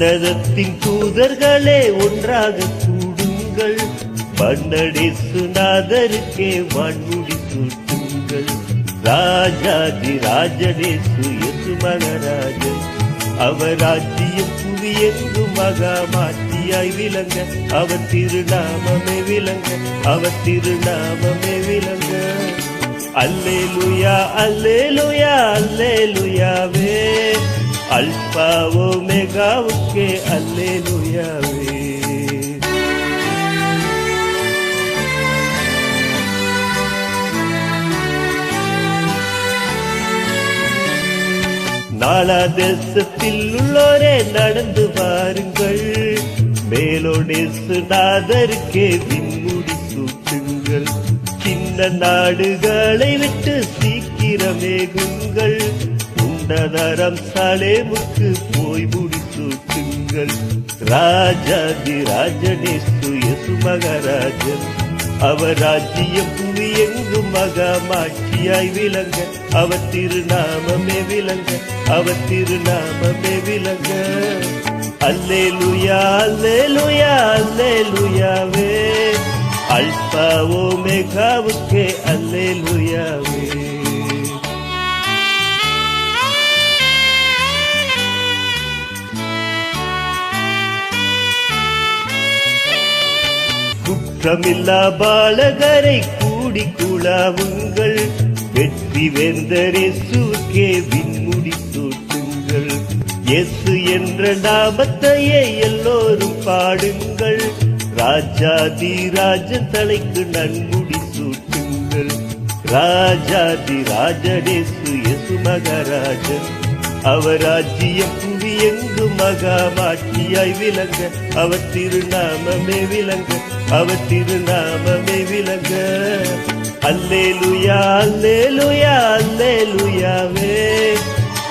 விண்ணகத்தின் தூதர்களே ஒன்றாக கூடுங்கள், மன்னடேசுநாதருக்கே வான்முடி சூட்டுங்கள். ராஜாதி ராஜனேசு இயேசு மகராஜன், அவர் ராஜ்யம் புவியெங்கும் மகா மாட்சியாய் விளங்க, அவர் திருநாமமே விளங்க, அவர் திருநாமமே விளங்க. அல்லேலூயா அல்லேலூயா அல்லேலூயாவே, அல்பா ஓமெகாவுக்கே அல்லேலூயாவே. நாலா தேசத்தில் உள்ளோரே நடந்து வாருங்கள், மேலோடேசுநாதருக்கே விண்முடி சூட்டுங்கள். சின்ன நாடுகளை விட்டு சீக்கிரமேகுங்கள், உன்னதரம் சாலேமுக்கு போய் முடி சூட்டுங்கள். ராஜாதி ராஜனேசு இயேசு மகாராஜன், அவர் ராஜ்யம் புவி எங்கும் மகா மாட்சியாய் விளங்க, அவர் திருநாமமே விளங்க, அவர் திருநாமமே விளங்க. அல்லேலூயா அல்லேலூயா அல்லேலூயாவே, அல்பா ஓமெகாவுக்கே அல்லேலூயாவே. குற்றமில்லா பாலகரை கூடி குழாவுங்கள், வெற்றி வேந்தரேசுக்கே விண்முடி சூட்டுங்கள். இயேசு என்ற நாமத்தையே எல்லோரும் பாடுங்கள், ராஜாதி ராஜன் தலைக்கு நன்முடி சூட்டுங்கள். ராஜாதி ராஜனேசு இயேசு மகாராஜன், அவர் ராஜ்யம் புவி எங்கும் மகா மாட்சியாய் விளங்க, அவர் திருநாமமே விளங்க, அவர் திருநாமமே விளங்க. அல்லேலூயா அல்லேலூயா அல்லேலூயாவே,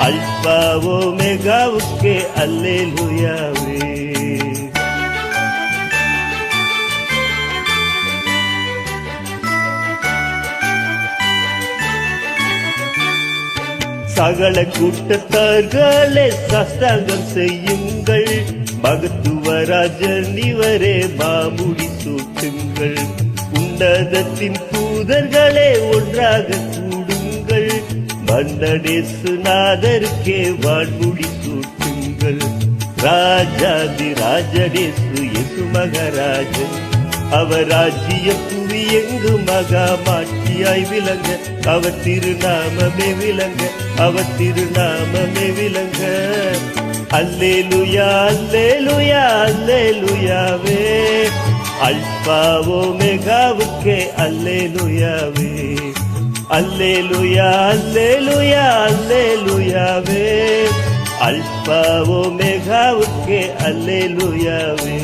அல்பா ஓமெகாவுக்கே அல்லேலூயாவே. சகல கூட்டத்தார்களே சாஷ்டாங்கம் செய்யுங்கள், மகத்துவராஜன் இவரே மாமுடி சூட்டுங்கள். உன்னதத்தின் தூதர்களே ஒன்றாக கூடுங்கள், மன்னடேசுநாதருக்கே வான்முடி சூட்டுங்கள். ராஜாதி ராஜனேசு இயேசு மகாராஜன், அவர் ராஜ்யம் புவி எங்கும் மகா மாட்சியாய் விளங்க, அவர் திருநாமமே விளங்க, அவர் திருநாமமே விளங்க. அல்லேலூயா அல்லேலூயா அல்லேலூயாவே, அல்பா ஓமெகாவுக்கே அல்லேலூயாவே. அல்லேலூயா அல்லேலூயா அல்லேலூயாவே, அல்பா ஓமெகாவுக்கே அல்லேலூயாவே.